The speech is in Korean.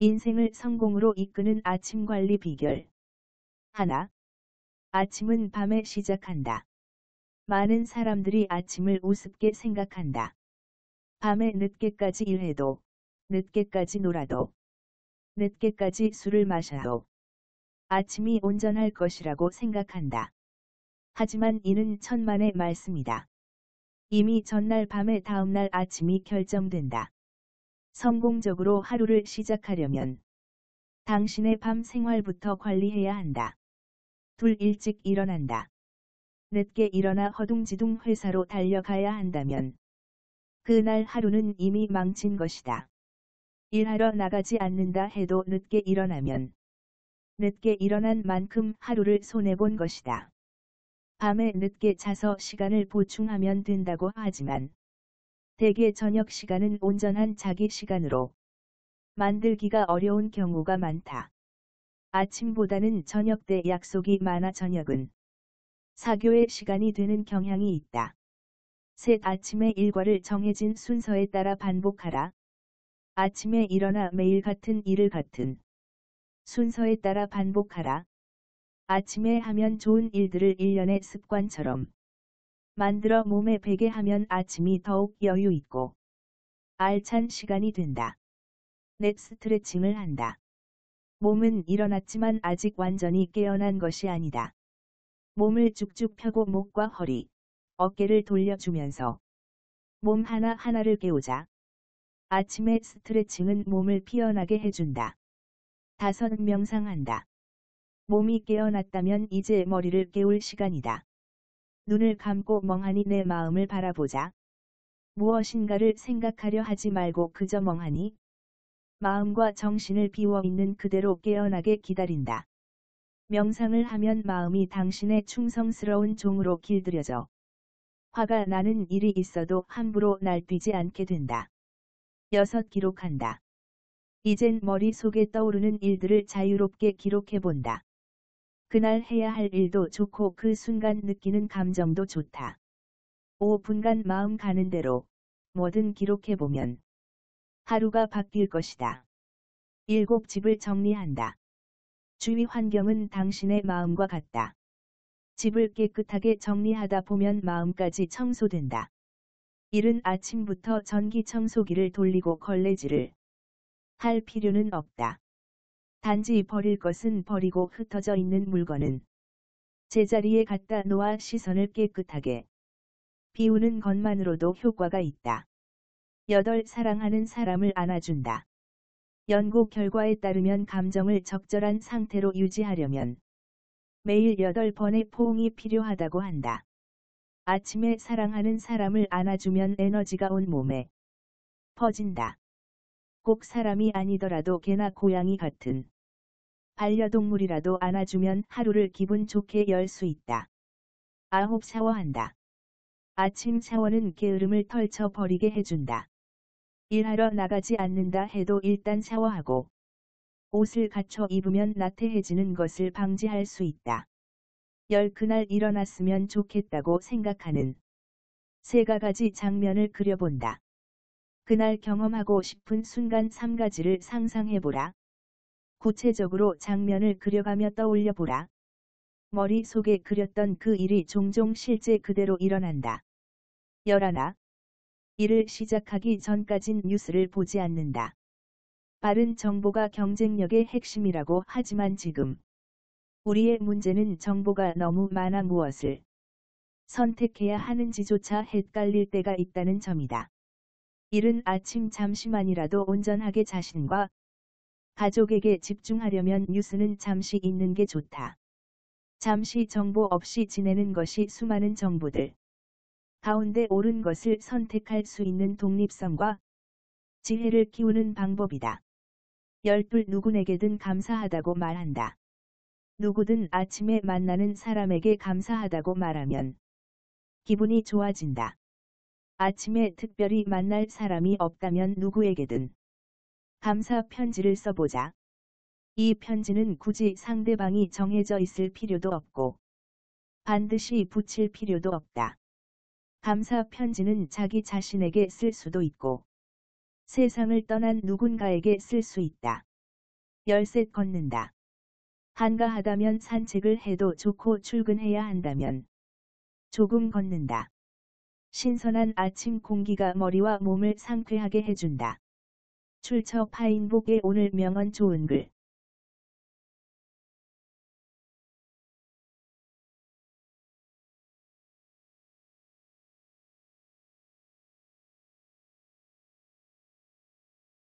인생을 성공으로 이끄는 아침 관리 비결. 하나. 아침은 밤에 시작한다. 많은 사람들이 아침을 우습게 생각한다. 밤에 늦게까지 일해도, 늦게까지 놀아도, 늦게까지 술을 마셔도 아침이 온전할 것이라고 생각한다. 하지만 이는 천만의 말씀이다. 이미 전날 밤에 다음날 아침이 결정된다. 성공적으로 하루를 시작하려면 당신의 밤 생활부터 관리해야 한다. 둘. 일찍 일어난다. 늦게 일어나 허둥지둥 회사로 달려가야 한다면 그날 하루는 이미 망친 것이다. 일하러 나가지 않는다 해도 늦게 일어나면 늦게 일어난 만큼 하루를 손해본 것이다. 밤에 늦게 자서 시간을 보충하면 된다고 하지만 대개 저녁 시간은 온전한 자기 시간으로 만들기가 어려운 경우가 많다. 아침보다는 저녁 때 약속이 많아 저녁은 사교의 시간이 되는 경향이 있다. 셋. 아침의 일과를 정해진 순서에 따라 반복하라. 아침에 일어나 매일 같은 일을 같은 순서에 따라 반복하라. 아침에 하면 좋은 일들을 일련의 습관처럼 만들어 몸에 배게 하면 아침이 더욱 여유 있고 알찬 시간이 된다. 넷. 스트레칭을 한다. 몸은 일어났지만 아직 완전히 깨어난 것이 아니다. 몸을 쭉쭉 펴고 목과 허리, 어깨를 돌려주면서 몸 하나하나를 깨우자. 아침에 스트레칭은 몸을 피어나게 해준다. 5. 명상한다. 몸이 깨어났다면 이제 머리를 깨울 시간이다. 눈을 감고 멍하니 내 마음을 바라보자. 무엇인가를 생각하려 하지 말고 그저 멍하니 마음과 정신을 비워 있는 그대로 깨어나게 기다린다. 명상을 하면 마음이 당신의 충성스러운 종으로 길들여져 화가 나는 일이 있어도 함부로 날뛰지 않게 된다. 6. 기록한다. 이젠 머릿속에 떠오르는 일들을 자유롭게 기록해본다. 그날 해야 할 일도 좋고 그 순간 느끼는 감정도 좋다. 5분간 마음 가는 대로 뭐든 기록해보면 하루가 바뀔 것이다. 7. 집을 정리한다. 주위 환경은 당신의 마음과 같다. 집을 깨끗하게 정리하다 보면 마음까지 청소된다. 이른 아침부터 전기 청소기를 돌리고 걸레질을 할 필요는 없다. 단지 버릴 것은 버리고 흩어져 있는 물건은 제자리에 갖다 놓아 시선을 깨끗하게 비우는 것만으로도 효과가 있다. 8. 사랑하는 사람을 안아준다. 연구 결과에 따르면 감정을 적절한 상태로 유지하려면 매일 8번의 포옹이 필요하다고 한다. 아침에 사랑하는 사람을 안아주면 에너지가 온 몸에 퍼진다. 꼭 사람이 아니더라도 개나 고양이 같은 반려동물이라도 안아주면 하루를 기분 좋게 열 수 있다. 9. 샤워한다. 아침 샤워는 게으름을 털쳐 버리게 해준다. 일하러 나가지 않는다 해도 일단 샤워하고 옷을 갖춰 입으면 나태해지는 것을 방지할 수 있다. 10. 그날 일어났으면 좋겠다고 생각하는 3가지 장면을 그려본다. 그날 경험하고 싶은 순간 3가지를 상상해보라. 구체적으로 장면을 그려가며 떠올려보라. 머릿속에 그렸던 그 일이 종종 실제 그대로 일어난다. 11. 일을 시작하기 전까진 뉴스를 보지 않는다. 빠른 정보가 경쟁력의 핵심이라고 하지만 지금 우리의 문제는 정보가 너무 많아 무엇을 선택해야 하는지조차 헷갈릴 때가 있다는 점이다. 이른 아침 잠시만이라도 온전하게 자신과 가족에게 집중하려면 뉴스는 잠시 있는 게 좋다. 잠시 정보 없이 지내는 것이 수많은 정보들 가운데 옳은 것을 선택할 수 있는 독립성과 지혜를 키우는 방법이다. 12. 누구에게든 감사하다고 말한다. 누구든 아침에 만나는 사람에게 감사하다고 말하면 기분이 좋아진다. 아침에 특별히 만날 사람이 없다면 누구에게든 감사 편지를 써보자. 이 편지는 굳이 상대방이 정해져 있을 필요도 없고 반드시 붙일 필요도 없다. 감사 편지는 자기 자신에게 쓸 수도 있고 세상을 떠난 누군가에게 쓸 수 있다. 열셋 걷는다. 한가하다면 산책을 해도 좋고 출근해야 한다면 조금 걷는다. 신선한 아침 공기가 머리와 몸을 상쾌하게 해준다. 출처 파인북의 오늘 명언 좋은 글.